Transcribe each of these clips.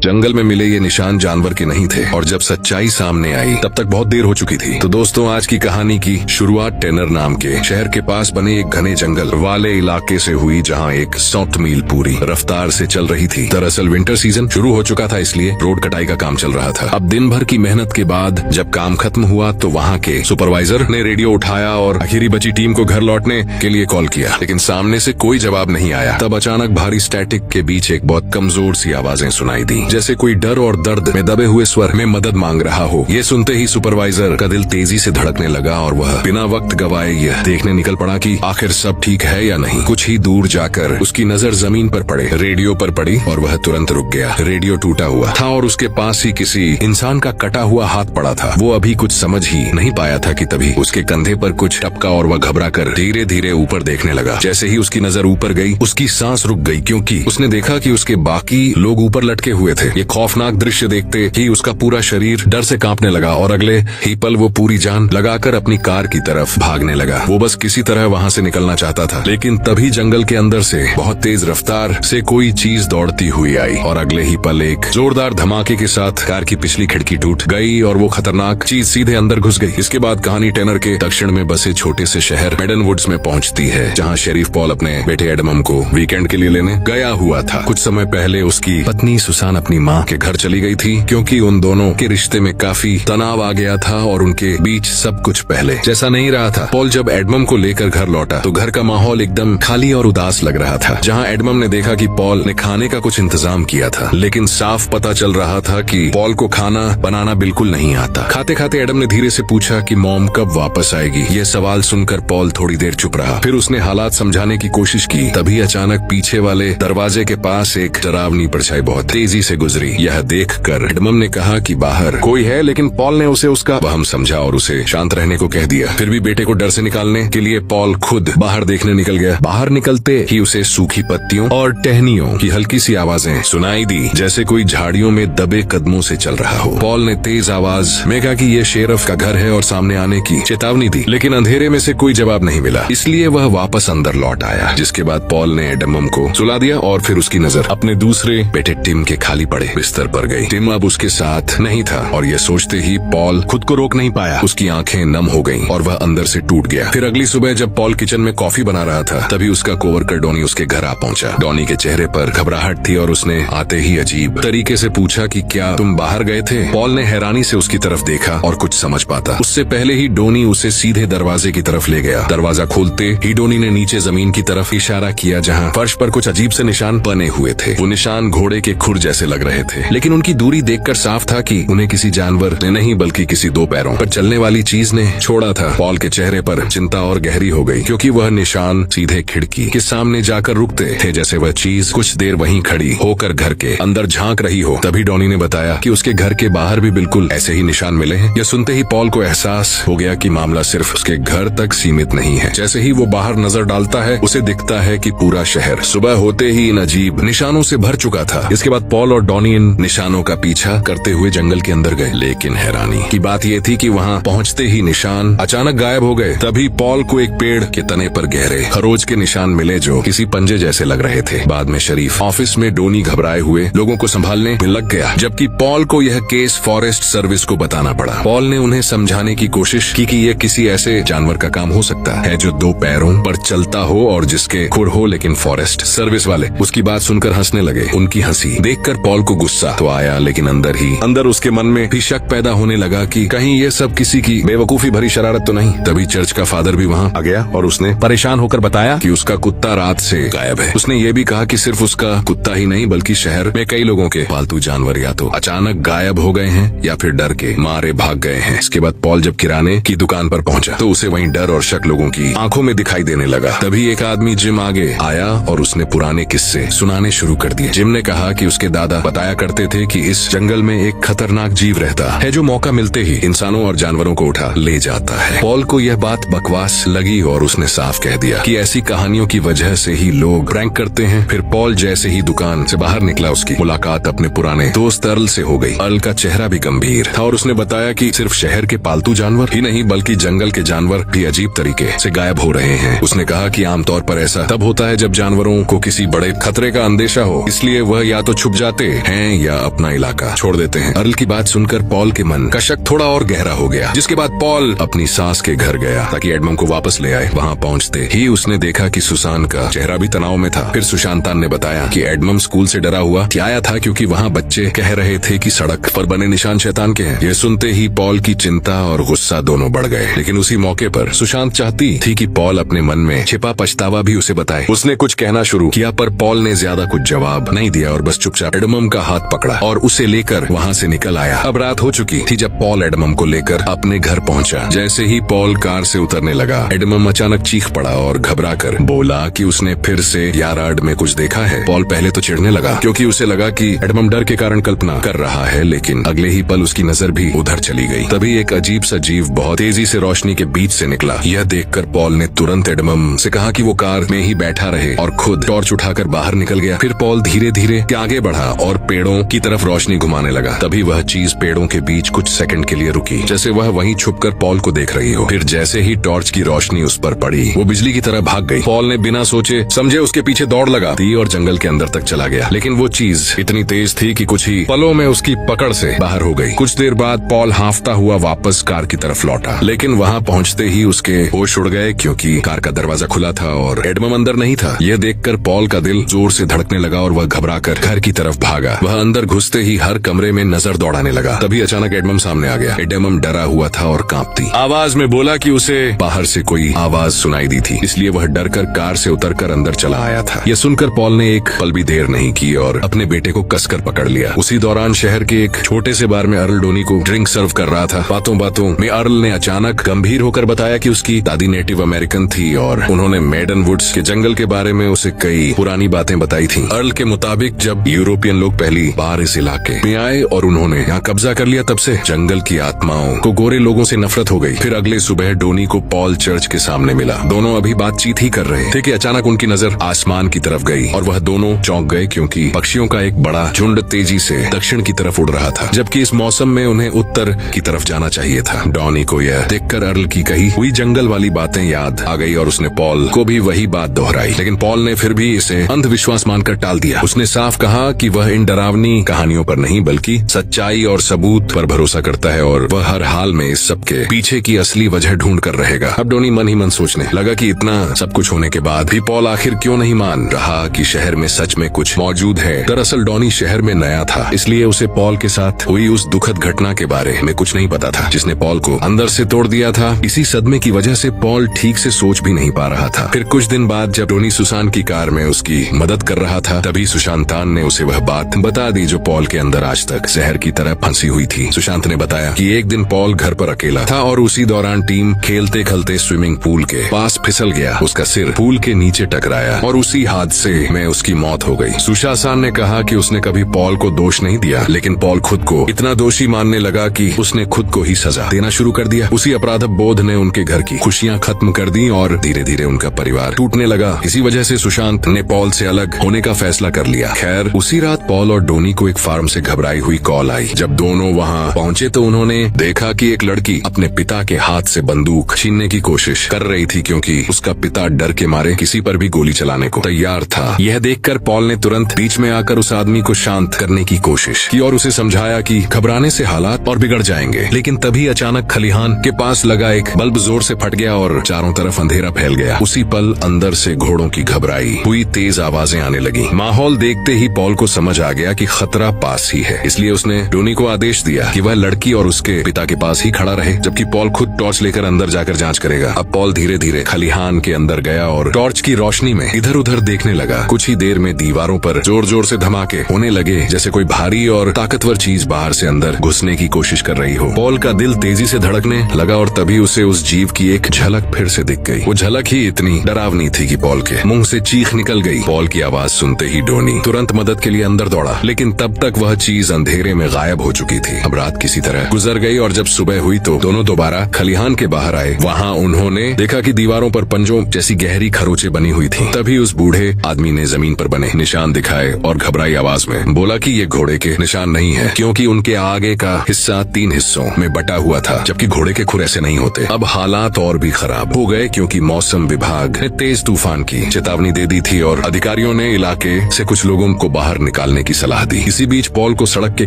जंगल में मिले ये निशान जानवर के नहीं थे और जब सच्चाई सामने आई तब तक बहुत देर हो चुकी थी। तो दोस्तों, आज की कहानी की शुरुआत टेनर नाम के शहर के पास बने एक घने जंगल वाले इलाके से हुई, जहाँ एक 100 मील पूरी रफ्तार से चल रही थी। दरअसल विंटर सीजन शुरू हो चुका था, इसलिए रोड कटाई का काम चल रहा था। अब दिन भर की मेहनत के बाद जब काम खत्म हुआ तो वहाँ के सुपरवाइजर ने रेडियो उठाया और आखिरी बची टीम को घर लौटने के लिए कॉल किया, लेकिन सामने से कोई जवाब नहीं आया। तब अचानक भारी स्टैटिक के बीच एक बहुत कमजोर सी आवाजें सुनाई दी, जैसे कोई डर और दर्द में दबे हुए स्वर में मदद मांग रहा हो। ये सुनते ही सुपरवाइजर का दिल तेजी से धड़कने लगा और वह बिना वक्त गवाए यह देखने निकल पड़ा कि आखिर सब ठीक है या नहीं। कुछ ही दूर जाकर उसकी नजर जमीन पर पड़े, रेडियो पर पड़ी और वह तुरंत रुक गया। रेडियो टूटा हुआ था और उसके पास ही किसी इंसान का कटा हुआ हाथ पड़ा था। वो अभी कुछ समझ ही नहीं पाया था कि तभी उसके कंधे पर कुछ टपका और वह घबरा कर धीरे धीरे ऊपर देखने लगा। जैसे ही उसकी नजर ऊपर गई, उसकी सांस रुक गई, क्योंकि उसने देखा कि उसके बाकी लोग ऊपर लटके हुए थे। ये खौफनाक दृश्य देखते ही उसका पूरा शरीर डर से कांपने लगा और अगले ही पल वो पूरी जान लगाकर अपनी कार की तरफ भागने लगा। वो बस किसी तरह वहाँ से निकलना चाहता था, लेकिन तभी जंगल के अंदर से बहुत तेज रफ्तार से कोई चीज दौड़ती हुई आई और अगले ही पल एक जोरदार धमाके के साथ कार की पिछली खिड़की टूट गई और वो खतरनाक चीज सीधे अंदर घुस गई। इसके बाद कहानी टेनर के दक्षिण में बसे छोटे से शहर मेडन वुड्स में पहुंचती है, जहाँ शेरीफ पॉल अपने बेटे एडमम को वीकेंड के लिए लेने गया हुआ था। कुछ समय पहले उसकी पत्नी सुसान अपनी माँ के घर चली गई थी, क्योंकि उन दोनों के रिश्ते में काफी तनाव आ गया था और उनके बीच सब कुछ पहले जैसा नहीं रहा था। पॉल जब एडमम को लेकर घर लौटा तो घर का माहौल एकदम खाली और उदास लग रहा था। जहाँ एडमम ने देखा कि पॉल ने खाने का कुछ इंतजाम किया था, लेकिन साफ पता चल रहा था कि पॉल को खाना बनाना बिल्कुल नहीं आता। खाते खाते एडम ने धीरे से पूछा कि मॉम कब वापस आएगी। ये सवाल सुनकर पॉल थोड़ी देर चुप रहा, फिर उसने हालात समझाने की कोशिश की। तभी अचानक पीछे वाले दरवाजे के पास एक डरावनी परछाई बहुत तेजी से गुजरी। यह देखकर एडमम ने कहा कि बाहर कोई है, लेकिन पॉल ने उसे उसका वहम समझा और उसे शांत रहने को कह दिया। फिर भी बेटे को डर से निकालने के लिए पॉल खुद बाहर देखने निकल गया। बाहर निकलते ही उसे सूखी पत्तियों और टहनियों की हल्की सी आवाजें सुनाई दी, जैसे कोई झाड़ियों में दबे कदमों से चल रहा हो। पॉल ने तेज आवाज में कहा कि ये शेरफ का घर है और सामने आने की चेतावनी दी, लेकिन अंधेरे में से कोई जवाब नहीं मिला, इसलिए वह वापस अंदर लौट आया। जिसके बाद पॉल ने एडमम को सुला दिया और फिर उसकी नजर अपने दूसरे बेटे टिम के खाली पड़े बिस्तर पर गई। टिम अब उसके साथ नहीं था और ये सोचते ही पॉल खुद को रोक नहीं पाया। उसकी आंखें नम हो गईं और वह अंदर से टूट गया। फिर अगली सुबह जब पॉल किचन में कॉफी बना रहा था, तभी उसका कोवर्कर डॉनी उसके घर आ पहुंचा। डॉनी के चेहरे पर घबराहट थी और उसने आते ही अजीब तरीके से पूछा कि क्या तुम बाहर गए थे। पॉल ने हैरानी से उसकी तरफ देखा और कुछ समझ पाता उससे पहले ही डॉनी उसे सीधे दरवाजे की तरफ ले गया। दरवाजा खोलते ही डॉनी ने नीचे जमीन की तरफ इशारा किया, जहाँ फर्श पर कुछ अजीब से निशान बने हुए थे। वो निशान घोड़े के खुर जैसे लग रहे थे, लेकिन उनकी दूरी देखकर साफ था कि उन्हें किसी जानवर ने नहीं बल्कि किसी दो पैरों पर चलने वाली चीज ने छोड़ा था। पॉल के चेहरे पर चिंता और गहरी हो गई, क्योंकि वह निशान सीधे खिड़की के सामने जाकर रुकते थे, जैसे वह चीज कुछ देर वहीं खड़ी होकर घर के अंदर झांक रही हो। तभी डॉनी ने बताया कि उसके घर के बाहर भी बिल्कुल ऐसे ही निशान मिले हैं। यह सुनते ही पॉल को एहसास हो गया कि मामला सिर्फ उसके घर तक सीमित नहीं है। जैसे ही वो बाहर नजर डालता है, उसे दिखता है कि पूरा शहर सुबह होते ही इन अजीब निशानों से भर चुका था। इसके बाद पॉल और डॉनी इन निशानों का पीछा करते हुए जंगल के अंदर गए, लेकिन हैरानी की बात यह थी कि वहाँ पहुँचते ही निशान अचानक गायब हो गए। तभी पॉल को एक पेड़ के तने पर गहरे खरोच के निशान मिले, जो किसी पंजे जैसे लग रहे थे। बाद में शरीफ ऑफिस में डॉनी घबराए हुए लोगों को संभालने में लग गया, जबकि पॉल को यह केस फॉरेस्ट सर्विस को बताना पड़ा। पॉल ने उन्हें समझाने की कोशिश की कि यह किसी ऐसे जानवर का काम हो सकता है जो दो पैरों पर चलता हो और जिसके खुर हो, लेकिन फॉरेस्ट सर्विस वाले उसकी बात सुनकर हंसने लगे। उनकी हंसी देखकर पॉल को गुस्सा तो आया, लेकिन अंदर उसके मन में भी शक पैदा होने लगा कि कहीं ये सब किसी की बेवकूफी भरी शरारत तो नहीं। तभी चर्च का फादर भी वहाँ आ गया और उसने परेशान होकर बताया कि उसका कुत्ता रात से गायब है। उसने ये भी कहा कि सिर्फ उसका कुत्ता ही नहीं, बल्कि शहर में कई लोगों के पालतू जानवर या तो अचानक गायब हो गए हैं या फिर डर के मारे भाग गए हैं। इसके बाद पॉल जब किराने की दुकान पर पहुंचा तो उसे वहीं डर और शक लोगों की आंखों में दिखाई देने लगा। तभी एक आदमी जिम आगे आया और उसने पुराने किस्से सुनाने शुरू कर दिए। जिम ने कहा कि उसके दादा बताया करते थे कि इस जंगल में एक खतरनाक जीव रहता है जो मौका मिलते ही इंसानों और जानवरों को उठा ले जाता है। पॉल को यह बात बकवास लगी और उसने साफ कह दिया कि ऐसी कहानियों की वजह से ही लोग प्रैंक करते हैं। फिर पॉल जैसे ही दुकान से बाहर निकला, उसकी मुलाकात अपने पुराने दोस्त अर्ल से हो गई। अर्ल का चेहरा भी गंभीर था और उसने बताया कि सिर्फ शहर के पालतू जानवर ही नहीं, बल्कि जंगल के जानवर भी अजीब तरीके से गायब हो रहे हैं। उसने कहा कि आमतौर पर ऐसा तब होता है जब जानवरों को किसी बड़े खतरे का अंदेशा हो, इसलिए वह या तो छुप जाते हैं या अपना इलाका छोड़ देते हैं। अर्ल की बात सुनकर पॉल के मन का शक थोड़ा और गहरा हो गया, जिसके बाद पॉल अपनी सास के घर गया ताकि एडमम को वापस ले आए। वहाँ पहुँचते ही उसने देखा कि सुसान का चेहरा भी तनाव में था। फिर सुशांतान ने बताया कि एडमम स्कूल से डरा हुआ आया था क्योंकि वहाँ बच्चे कह रहे थे कि सड़क पर बने निशान शैतान के हैं। ये सुनते ही पॉल की चिंता और गुस्सा दोनों बढ़ गए, लेकिन उसी मौके पर सुशांत चाहती थी कि पॉल अपने मन में छिपा पछतावा भी उसे बताए। उसने कुछ कहना शुरू किया पर पॉल ने ज्यादा कुछ जवाब नहीं दिया और बस चुपचाप एडमम का हाथ पकड़ा और उसे लेकर वहाँ से निकल आया। अब रात हो चुकी थी जब पॉल एडमम को लेकर अपने घर पहुँचा। जैसे ही पॉल कार से उतरने लगा, एडमम अचानक चीख पड़ा और घबरा कर बोला कि उसने फिर से यार्ड में कुछ देखा है। पॉल पहले तो चिढ़ने लगा क्योंकि उसे लगा कि एडमम डर के कारण कल्पना कर रहा है, लेकिन अगले ही पल उसकी नजर भी उधर चली गई। तभी एक अजीब सा जीव बहुत तेजी से रोशनी के बीच से निकला। यह देखकर पॉल ने तुरंत एडमम से कहा कि वो कार में ही बैठा रहे और खुद टॉर्च उठाकर बाहर निकल गया। फिर पॉल धीरे धीरे आगे बढ़ा और पेड़ों की तरफ रोशनी घुमाने लगा। तभी वह चीज पेड़ों के बीच कुछ सेकंड के लिए रुकी, जैसे वह वहीं छुपकर पॉल को देख रही हो। फिर जैसे ही टॉर्च की रोशनी उस पर पड़ी, वो बिजली की तरह भाग गई। पॉल ने बिना सोचे समझे उसके पीछे दौड़ लगा दी और जंगल के अंदर तक चला गया, लेकिन वो चीज इतनी तेज थी कि कुछ ही पलों में उसकी पकड़ से बाहर हो गई। कुछ देर बाद पॉल हांफता हुआ वापस कार की तरफ लौटा, लेकिन वहाँ पहुँचते ही उसके होश उड़ गए क्योंकि कार का दरवाजा खुला था और एडमम अंदर नहीं था। यह देखकर पॉल का दिल जोर से धड़कने लगा और वह घबराकर घर की तरफ भागा। वह अंदर घुसते ही हर कमरे में नजर दौड़ाने लगा। तभी अचानक एडमम सामने आ गया। एडमम डरा हुआ था और कांपती आवाज में बोला कि उसे बाहर से कोई आवाज सुनाई दी थी, इसलिए वह डरकर कार से उतरकर अंदर चला आया था। यह सुनकर पॉल ने एक पल भी देर नहीं की और अपने बेटे को कसकर पकड़ लिया। उसी दौरान शहर के एक छोटे से बार में अर्ल डोनी को ड्रिंक सर्व कर रहा था। बातों बातों में अर्ल ने अचानक गंभीर होकर बताया कि उसकी दादी नेटिव अमेरिकन थी और उन्होंने मेडन वुड्स के जंगल के बारे में उसे कई पुरानी बातें बताई थी। अर्ल के मुताबिक जब यूरोपियन लोग पहली बार इस इलाके में आए और उन्होंने यहाँ कब्जा कर लिया, तब से जंगल की आत्माओं को गोरे लोगों से नफरत हो गई। फिर अगले सुबह डोनी को पॉल चर्च के सामने मिला। दोनों अभी बातचीत ही कर रहे थे कि अचानक उनकी नजर आसमान की तरफ गई और वह दोनों चौंक गए क्योंकि पक्षियों का एक बड़ा झुंड तेजी से दक्षिण की तरफ उड़ रहा था, जबकि इस मौसम में उन्हें उत्तर की तरफ जाना चाहिए था। डॉनी को यह देखकर अर्ल की कही हुई जंगल वाली बातें याद आ गई और उसने पॉल को भी वही बात दोहराई, लेकिन पॉल ने फिर भी इसे अंधविश्वास मानकर टाल दिया। उसने साफ कहा कि वह इन डरावनी कहानियों पर नहीं बल्कि सच्चाई और सबूत पर भरोसा करता है और वह हर हाल में इस सब के पीछे की असली वजह ढूंढ कर रहेगा। अब डोनी मन ही मन सोचने लगा कि इतना सब कुछ होने के बाद भी पॉल आखिर क्यों नहीं मान रहा कि शहर में सच में कुछ मौजूद है। दरअसल डॉनी शहर में नया था, इसलिए उसे पॉल के साथ हुई उस दुखद घटना के बारे में कुछ नहीं पता था जिसने पॉल को अंदर से तोड़ दिया था। इसी सदमे की वजह से पॉल ठीक से सोच भी नहीं पा रहा था। फिर कुछ दिन बाद जब डोनी सुसान की कार में उसकी मदद कर रहा था, तभी सुशांतान ने उसे वह बात बता दी जो पॉल के अंदर आज तक जहर की तरह फंसी हुई थी। सुशांत ने बताया कि एक दिन पॉल घर पर अकेला था और उसी दौरान टीम खेलते खेलते स्विमिंग पूल के पास फिसल गया। उसका सिर पूल के नीचे टकराया और उसी हादसे में उसकी मौत हो गई। सुशांत ने कहा कि उसने कभी पॉल को दोष नहीं दिया, लेकिन पॉल खुद को इतना दोषी मानने लगा कि उसने खुद को ही सजा देना शुरू कर दिया। उसी अपराध बोध ने उनके घर की खुशियाँ खत्म कर दी और धीरे धीरे उनका परिवार टूटने लगा। इसी वजह से सुशांत ने पॉल से अलग होने का फैसला कर लिया। खैर उसी रात पॉल और डोनी को एक फार्म से घबराई हुई कॉल आई। जब दोनों वहाँ पहुँचे तो उन्होंने देखा कि एक लड़की अपने पिता के हाथ से बंदूक छीनने की कोशिश कर रही थी क्योंकि उसका पिता डर के मारे किसी पर भी गोली चलाने को तैयार था। यह देखकर पॉल ने तुरंत बीच में आकर उस आदमी को शांत करने की कोशिश की और उसे समझाया कि घबराने से हालात और बिगड़ जाएंगे। लेकिन तभी अचानक खलिहान के पास लगा एक बल्ब जोर से फट गया और चारों तरफ अंधेरा फैल गया। उसी पल अंदर से घोड़ों की घबराई हुई तेज आवाजें आने लगी। माहौल देखते ही पॉल को समझ आ गया कि खतरा पास ही है, इसलिए उसने डोनी को आदेश दिया कि वह लड़की और उसके पिता के पास ही खड़ा रहे, जबकि पॉल खुद टॉर्च लेकर अंदर जाकर जांच करेगा। अब पॉल धीरे धीरे खलिहान के अंदर गया और टॉर्च की रोशनी में इधर उधर देखने लगा। कुछ ही देर में दीवारों पर जोर जोर से धमाके होने लगे, जैसे कोई भारी और ताकतवर चीज बाहर से अंदर घुसने की कोशिश कर रही हो। पॉल का दिल तेजी से धड़कने लगा और तभी उसे उस जीव की एक झलक फिर से दिख गई। वो झलक ही इतनी डरावनी थी कि पॉल के मुंह से चीख निकल गई। पॉल की आवाज सुनते ही डोनी तुरंत मदद के लिए अंदर दौड़ा, लेकिन तब तक वह चीज अंधेरे में गायब हो चुकी थी। अब रात किसी तरह गुजर गई और जब सुबह हुई तो दोनों दोबारा खलिहान के बाहर आए। वहाँ उन्होंने देखा कि दीवारों पर पंजों जैसी गहरी खरोंचें बनी हुई थी। तभी उस बूढ़े आदमी ने जमीन पर बने निशान दिखाए और घबराई आवाज में बोला कि ये घोड़े के निशान नहीं है, क्योंकि उनके आगे का हिस्सा 3 हिस्सों में बटा हुआ था, जबकि घोड़े के खुर ऐसे नहीं होते। अब हालात और भी खराब हो गए क्योंकि मौसम विभाग ने तेज तूफान की चेतावनी दे दी थी और अधिकारियों ने इलाके से कुछ लोगों को बाहर निकालने जाने की सलाह दी। इसी बीच पॉल को सड़क के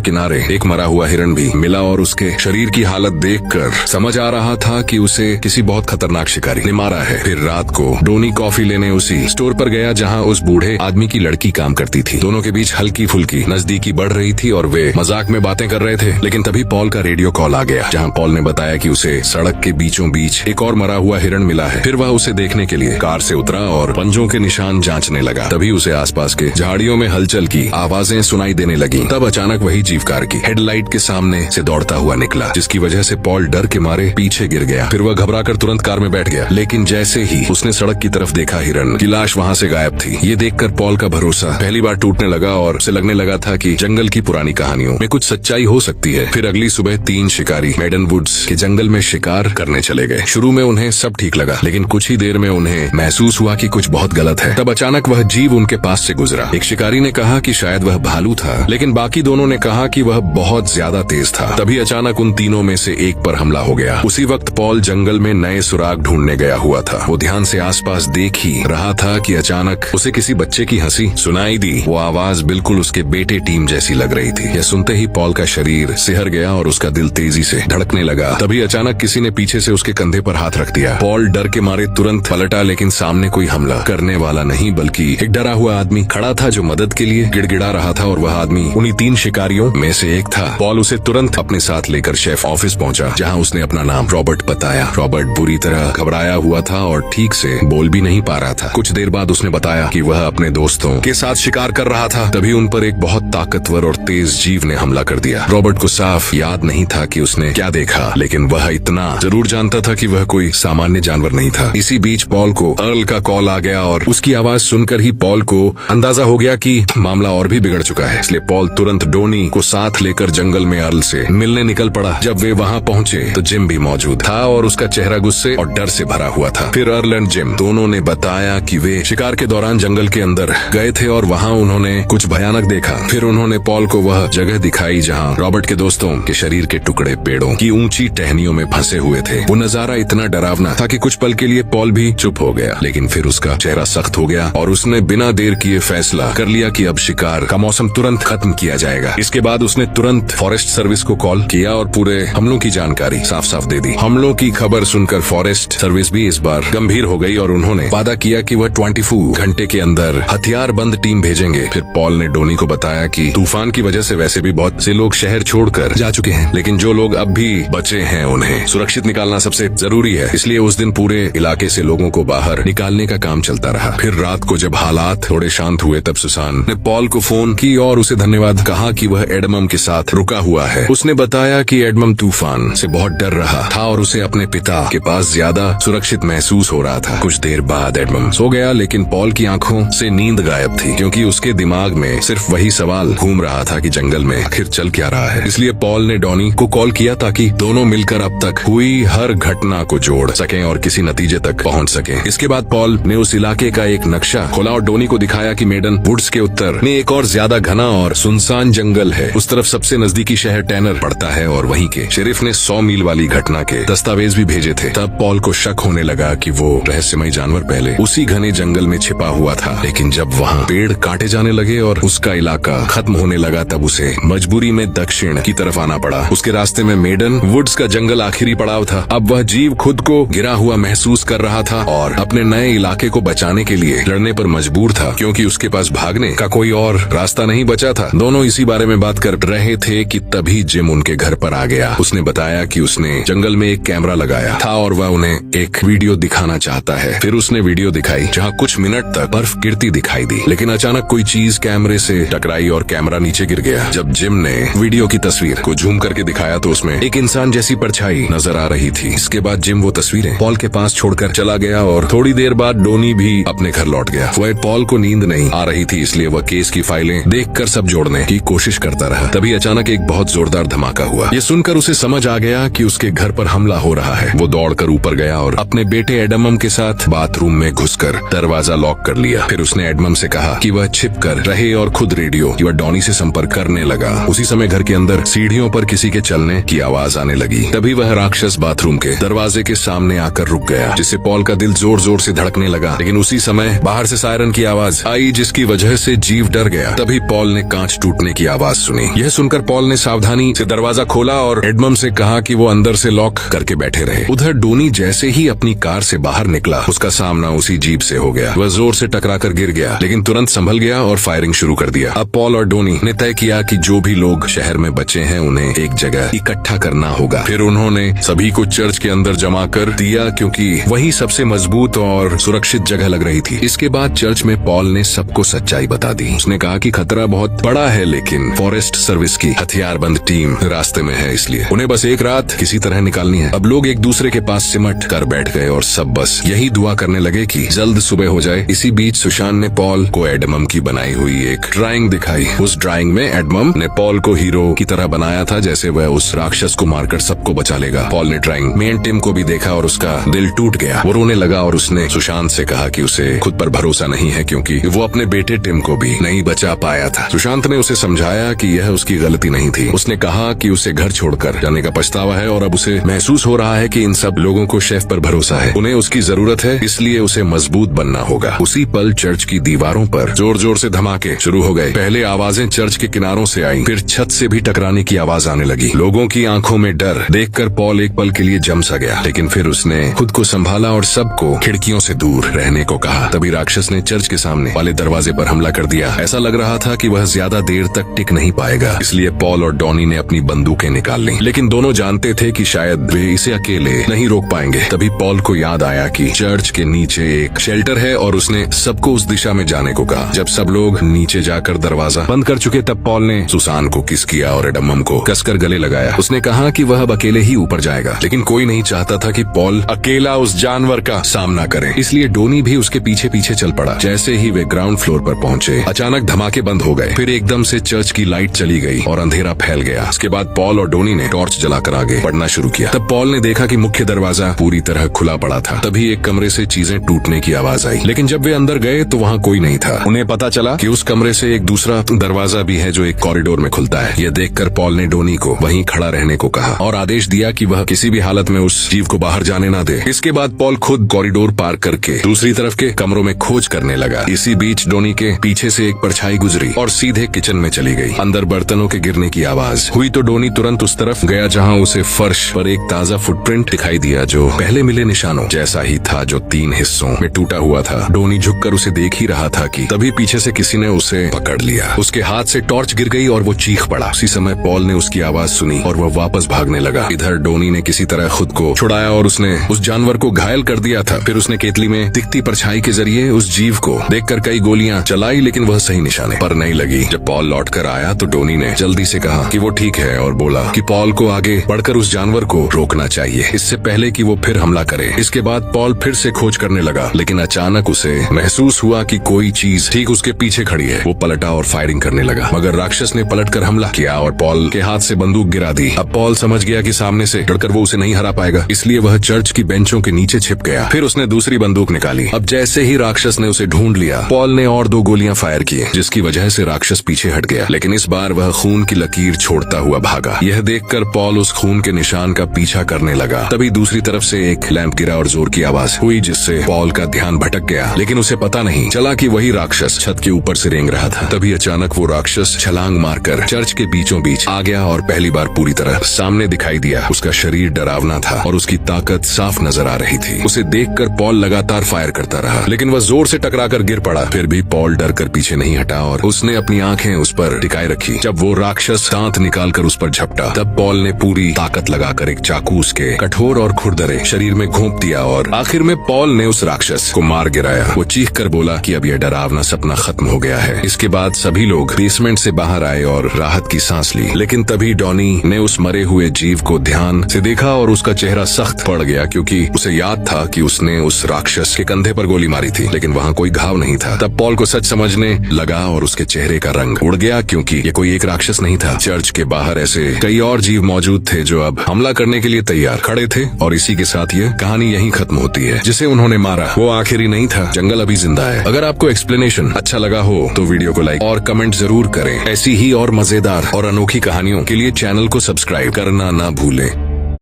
किनारे एक मरा हुआ हिरण भी मिला और उसके शरीर की हालत देखकर समझ आ रहा था कि उसे किसी बहुत खतरनाक शिकारी ने मारा है। फिर रात को डोनी कॉफी लेने उसी स्टोर पर गया जहाँ उस बूढ़े आदमी की लड़की काम करती थी। दोनों के बीच हल्की फुल्की नजदीकी बढ़ रही थी और वे मजाक में बातें कर रहे थे। लेकिन तभी पॉल का रेडियो कॉल आ गया जहाँ पॉल ने बताया कि उसे सड़क के बीचों बीच एक और मरा हुआ हिरण मिला है। फिर वह उसे देखने के लिए कार से उतरा और पंजों के निशान जांचने लगा। तभी उसे आसपास के झाड़ियों में हलचल की आवाजें सुनाई देने लगी। तब अचानक वही जीव कार की हेडलाइट के सामने से दौड़ता हुआ निकला, जिसकी वजह से पॉल डर के मारे पीछे गिर गया। फिर वह घबराकर तुरंत कार में बैठ गया, लेकिन जैसे ही उसने सड़क की तरफ देखा, हिरण की लाश वहाँ से गायब थी। ये देखकर पॉल का भरोसा पहली बार टूटने लगा और उसे लगने लगा था कि जंगल की पुरानी कहानियों में कुछ सच्चाई हो सकती है। फिर अगली सुबह 3 शिकारी मेडन वुड्स के जंगल में शिकार करने चले गए। शुरू में उन्हें सब ठीक लगा, लेकिन कुछ ही देर में उन्हें महसूस हुआ कि कुछ बहुत गलत है। तब अचानक वह जीव उनके पास से गुजरा। एक शिकारी ने कहा कि शायद वह भालू था, लेकिन बाकी दोनों ने कहा कि वह बहुत ज्यादा तेज था। तभी अचानक उन तीनों में से एक पर हमला हो गया। उसी वक्त पॉल जंगल में नए सुराग ढूंढने गया हुआ था। वो ध्यान से आसपास देख ही रहा था कि अचानक उसे किसी बच्चे की हंसी सुनाई दी। वो आवाज बिल्कुल उसके बेटे टीम जैसी लग रही थी। यह सुनते ही पॉल का शरीर सिहर गया और उसका दिल तेजी से धड़कने लगा। तभी अचानक किसी ने पीछे से उसके कंधे पर हाथ रख दिया। पॉल डर के मारे तुरंत पलटा, लेकिन सामने कोई हमला करने वाला नहीं बल्कि एक डरा हुआ आदमी खड़ा था जो मदद के लिए गिड़गिड़ा रहा था। और वह आदमी उन्हीं 3 शिकारियों में से एक था। पॉल उसे तुरंत अपने साथ लेकर शेफ ऑफिस पहुंचा, जहां उसने अपना नाम रॉबर्ट बताया। रॉबर्ट बुरी तरह घबराया हुआ था और ठीक से बोल भी नहीं पा रहा था। कुछ देर बाद उसने बताया कि वह अपने दोस्तों के साथ शिकार कर रहा था। तभी उन पर एक बहुत ताकतवर और तेज जीव ने हमला कर दिया। रॉबर्ट को साफ याद नहीं था कि उसने क्या देखा, लेकिन वह इतना जरूर जानता था कि वह कोई सामान्य जानवर नहीं था। इसी बीच पॉल को अर्ल का कॉल आ गया और उसकी आवाज सुनकर ही पॉल को अंदाजा हो गया कि मामला और भी बिगड़ चुका है। इसलिए पॉल तुरंत डोनी को साथ लेकर जंगल में अर्ल से मिलने निकल पड़ा। जब वे वहाँ पहुँचे तो जिम भी मौजूद था और उसका चेहरा गुस्से और डर से भरा हुआ था। फिर अर्ल एंड जिम दोनों ने बताया कि वे शिकार के दौरान जंगल के अंदर गए थे और वहाँ उन्होंने कुछ भयानक देखा। फिर उन्होंने पॉल को वह जगह दिखाई जहाँ रॉबर्ट के दोस्तों के शरीर के टुकड़े पेड़ों की ऊंची टहनियों में फंसे हुए थे। वो नजारा इतना डरावना था कि कुछ पल के लिए पॉल भी चुप हो गया, लेकिन फिर उसका चेहरा सख्त हो गया और उसने बिना देर किए फैसला कर लिया कि अब शिकार का मौसम तुरंत खत्म किया जाएगा। इसके बाद उसने तुरंत फॉरेस्ट सर्विस को कॉल किया और पूरे हमलों की जानकारी साफ साफ दे दी। हमलों की खबर सुनकर फॉरेस्ट सर्विस भी इस बार गंभीर हो गई और उन्होंने वादा किया कि वह 24 घंटे के अंदर हथियार बंद टीम भेजेंगे। फिर पॉल ने डोनी को बताया कि तूफान की वजह से वैसे भी बहुत से लोग शहर छोड़कर जा चुके हैं, लेकिन जो लोग अब भी बचे हैं उन्हें सुरक्षित निकालना सबसे जरूरी है। इसलिए उस दिन पूरे इलाके से लोगों को बाहर निकालने का काम चलता रहा। फिर रात को जब हालात थोड़े शांत हुए तब सुसान ने पॉल को फोन की और उसे धन्यवाद कहा कि वह एडमम के साथ रुका हुआ है। उसने बताया कि एडमम तूफान से बहुत डर रहा था और उसे अपने पिता के पास ज्यादा सुरक्षित महसूस हो रहा था। कुछ देर बाद एडमम सो गया, लेकिन पॉल की आंखों से नींद गायब थी क्योंकि उसके दिमाग में सिर्फ वही सवाल घूम रहा था कि जंगल में आखिर चल क्या रहा है। इसलिए पॉल ने डॉनी को कॉल किया ताकि दोनों मिलकर अब तक हुई हर घटना को जोड़ सकें और किसी नतीजे तक पहुंच सकें। इसके बाद पॉल ने उस इलाके का एक नक्शा खोला और डोनी को दिखाया कि मेडन वुड्स के उत्तर में एक और ज्यादा घना और सुनसान जंगल है। उस तरफ सबसे नजदीकी शहर टैनर पड़ता है और वहीं के शेरिफ ने 100 मील वाली घटना के दस्तावेज भी भेजे थे। तब पॉल को शक होने लगा कि वो रहस्यमय जानवर पहले उसी घने जंगल में छिपा हुआ था। लेकिन जब वहाँ पेड़ काटे जाने लगे और उसका इलाका खत्म होने लगा तब उसे मजबूरी में दक्षिण की तरफ आना पड़ा। उसके रास्ते में मेडन वुड्स का जंगल आखिरी पड़ाव था। अब वह जीव खुद को गिरा हुआ महसूस कर रहा था और अपने नए इलाके को बचाने के लिए लड़ने पर मजबूर था, क्योंकि उसके पास भागने का कोई और रास्ता नहीं बचा था। दोनों इसी बारे में बात कर रहे थे कि तभी जिम उनके घर पर आ गया। उसने बताया कि उसने जंगल में एक कैमरा लगाया था और वह उन्हें एक वीडियो दिखाना चाहता है। फिर उसने वीडियो दिखाई जहाँ कुछ मिनट तक बर्फ गिरती दिखाई दी, लेकिन अचानक कोई चीज कैमरे से टकराई और कैमरा नीचे गिर गया। जब जिम ने वीडियो की तस्वीर को झूम करके दिखाया तो उसमें एक इंसान जैसी परछाई नजर आ रही थी। इसके बाद जिम वो तस्वीरें पॉल के पास छोड़कर चला गया और थोड़ी देर बाद डोनी भी अपने घर लौट गया। वह पॉल को नींद नहीं आ रही थी, इसलिए वह केस की फाइलें देखकर सब जोड़ने की कोशिश करता रहा। तभी अचानक एक बहुत जोरदार धमाका हुआ। ये सुनकर उसे समझ आ गया कि उसके घर पर हमला हो रहा है। वो दौड़कर ऊपर गया और अपने बेटे एडमम के साथ बाथरूम में घुसकर दरवाजा लॉक कर लिया। फिर उसने एडमम से कहा कि वह छिप कर रहे और खुद रेडियो या डॉनी से संपर्क करने लगा। उसी समय घर के अंदर सीढ़ियों पर किसी के चलने की आवाज आने लगी। तभी वह राक्षस बाथरूम के दरवाजे के सामने आकर रुक गया, जिससे पॉल का दिल जोर जोर से धड़कने लगा। लेकिन उसी समय बाहर से सायरन की आवाज आई, जिसकी वजह से जीव डर गया। तभी पॉल ने कांच टूटने की आवाज सुनी। यह सुनकर पॉल ने सावधानी से दरवाजा खोला और एडमम से कहा कि वो अंदर से लॉक करके बैठे रहे। उधर डोनी जैसे ही अपनी कार से बाहर निकला, उसका सामना उसी जीप से हो गया। वह जोर से टकराकर गिर गया, लेकिन तुरंत संभल गया और फायरिंग शुरू कर दिया। अब पॉल और डोनी ने तय किया कि जो भी लोग शहर में बचे हैं उन्हें एक जगह इकट्ठा करना होगा। फिर उन्होंने सभी को चर्च के अंदर जमा कर दिया, क्योंकि वही सबसे मजबूत और सुरक्षित जगह लग रही थी। इसके बाद चर्च में पॉल ने सबको सच्चाई बता दी। उसने कहा कि खतरा बहुत बड़ा है, लेकिन फॉरेस्ट सर्विस की हथियारबंद टीम रास्ते में है, इसलिए उन्हें बस एक रात किसी तरह निकालनी है। अब लोग एक दूसरे के पास सिमट कर बैठ गए और सब बस यही दुआ करने लगे कि जल्द सुबह हो जाए। इसी बीच सुशांत ने पॉल को एडमम की बनाई हुई एक ड्राइंग दिखाई। उस ड्राइंग में एडमम ने पॉल को हीरो की तरह बनाया था, जैसे वह उस राक्षस को मारकर सबको बचा लेगा। पॉल ने ड्राइंग में टिम को भी देखा और उसका दिल टूट गया। वो रोने लगा और उसने सुशांत से कहा कि उसे खुद पर भरोसा नहीं है, क्योंकि वो अपने बेटे टिम को भी नहीं बचा पाया था। सुशांत ने उसे समझाया कि यह उसकी गलती नहीं थी। उसने कहा कि उसे घर छोड़कर जाने का पछतावा है और अब उसे महसूस हो रहा है कि इन सब लोगों को शेफ पर भरोसा है, उन्हें उसकी जरूरत है, इसलिए उसे मजबूत बनना होगा। उसी पल चर्च की दीवारों पर जोर जोर से धमाके शुरू हो गए। पहले आवाजें चर्च के किनारों से आई, फिर छत से भी टकराने की आवाज आने लगी। लोगों की आंखों में डर देखकर पॉल एक पल के लिए जम सा गया, लेकिन फिर उसने खुद को संभाला और सबको खिड़कियों से दूर रहने को कहा। तभी राक्षस ने चर्च के सामने वाले दरवाजे पर हमला कर दिया। ऐसा लग रहा था कि वह ज्यादा देर तक टिक नहीं पाएगा, इसलिए पॉल और डॉनी ने अपनी बंदूकें निकाल ली, लेकिन दोनों जानते थे कि शायद वे इसे अकेले नहीं रोक पाएंगे। तभी पॉल को याद आया कि चर्च के नीचे एक शेल्टर है और उसने सबको उस दिशा में जाने को कहा। जब सब लोग नीचे जाकर दरवाजा बंद कर चुके, तब पॉल ने सुसान को किस किया और एडमम को कसकर गले लगाया। उसने कहा कि वह अब अकेले ही ऊपर जाएगा, लेकिन कोई नहीं चाहता था कि पॉल अकेला उस जानवर का सामना करे, इसलिए डोनी भी उसके पीछे पीछे चल पड़ा। जैसे ही वे ग्राउंड फ्लोर पर पहुंचे, अचानक धमाके बंद हो गए। फिर एकदम से चर्च की लाइट चली गई और अंधेरा फैल गया। उसके बाद पॉल और डोनी ने टॉर्च जलाकर आगे बढ़ना शुरू किया। तब पॉल ने देखा कि मुख्य दरवाजा पूरी तरह खुला पड़ा था। तभी एक कमरे से चीजें टूटने की आवाज आई, लेकिन जब वे अंदर गए तो वहाँ कोई नहीं था। उन्हें पता चला कि उस कमरे से एक दूसरा दरवाजा भी है जो एक कॉरिडोर में खुलता है। यह देखकर पॉल ने डोनी को वहीं खड़ा रहने को कहा और आदेश दिया कि वह किसी भी हालत में उस जीव को बाहर जाने ना दे। इसके बाद पॉल खुद कॉरिडोर पार करके दूसरी तरफ के कमरों में खोज करने लगा। इसी बीच डोनी के पीछे से एक परछाई गुजरी और सीधे किचन में चली गई। अंदर बर्तनों के गिरने की आवाज हुई तो डोनी तुरंत उस तरफ गया जहाँ उसे फर्श पर एक ताजा फुटप्रिंट दिखाई दिया, जो पहले मिले निशानों जैसा ही था, जो 3 हिस्सों में टूटा हुआ था। डोनी झुककर उसे देख ही रहा था कि तभी पीछे से किसी ने उसे पकड़ लिया। उसके हाथ से टॉर्च गिर गई और वो चीख पड़ा। उसी समय पॉल ने उसकी आवाज सुनी और वह वापस भागने लगा। इधर डोनी ने किसी तरह खुद को छुड़ाया और उसने उस जानवर को घायल कर दिया था। फिर उसने केतली में दिखती परछाई के जरिए उस जीव को देखकर कई गोलियां चलाई, लेकिन वह सही निशाने पर नहीं लगी। जब पॉल लौट कर आया तो डोनी ने जल्दी से कहा कि वो ठीक है और बोला कि पॉल को आगे बढ़कर उस जानवर को रोकना चाहिए, इससे पहले कि वो फिर हमला करे। इसके बाद पॉल फिर से खोज करने लगा, लेकिन अचानक उसे महसूस हुआ कि कोई चीज ठीक उसके पीछे खड़ी है। वो पलटा और फायरिंग करने लगा, मगर राक्षस ने पलटकर हमला किया और पॉल के हाथ से बंदूक गिरा दी। अब पॉल समझ गया कि सामने से लड़कर वो उसे नहीं हरा पाएगा, इसलिए वह चर्च की बेंचों के नीचे छिप गया। फिर उसने दूसरी बंदूक निकाली। अब जैसे ही राक्षस ने उसे ढूंढ लिया, पॉल ने और 2 गोलियां फायर की, जिसकी वजह से राक्षस पीछे हट गया, लेकिन इस बार वह खून की लकीर छोड़ता हुआ भागा। यह देखकर पॉल उस खून के निशान का पीछा करने लगा। तभी दूसरी तरफ से एक लैंप गिरा और जोर की आवाज हुई, जिससे पॉल का ध्यान भटक गया, लेकिन उसे पता नहीं चला कि वही राक्षस छत के ऊपर से रेंग रहा था। तभी अचानक वो राक्षस छलांग मारकर चर्च के बीचों बीच आ गया और पहली बार पूरी तरह सामने दिखाई दिया। उसका शरीर डरावना था और उसकी ताकत साफ नजर आ रही थी। उसे देखकर पॉल लगातार फायर करता रहा, लेकिन वह जोर से टकराकर गिर पड़ा। फिर भी पॉल डर कर पीछे नहीं हटा और उसने अपनी आंखें उस पर टिकाए रखी। जब वो राक्षस दांत निकालकर उस पर झपटा, तब पॉल ने पूरी ताकत लगाकर एक चाकू उसके कठोर और खुरदरे शरीर में घोंप दिया और आखिर में पॉल ने उस राक्षस को मार गिराया। वो चीख कर बोला कि अब यह डरावना सपना खत्म हो गया है। इसके बाद सभी लोग बेसमेंट से बाहर आए और राहत की सांस ली, लेकिन तभी डॉनी ने उस मरे हुए जीव को ध्यान से देखा और उसका चेहरा सख्त पड़ गया, क्योंकि उसे याद था कि उसने उस राक्षस के कंधे पर गोली मारी थी, लेकिन वहाँ कोई घाव नहीं था। तब पॉल को सच समझने लगा और उसके चेहरे का रंग उड़ गया, क्योंकि ये कोई एक राक्षस नहीं था। चर्च के बाहर ऐसे कई और जीव मौजूद थे जो अब हमला करने के लिए तैयार खड़े थे, और इसी के साथ ये कहानी यहीं खत्म होती है। जिसे उन्होंने मारा वो आखिरी नहीं था, जंगल अभी जिंदा है। अगर आपको एक्सप्लेनेशन अच्छा लगा हो तो वीडियो को लाइक और कमेंट जरूर करें। ऐसी ही और मजेदार और अनोखी कहानियों के लिए चैनल को सब्सक्राइब करना ना भूलें।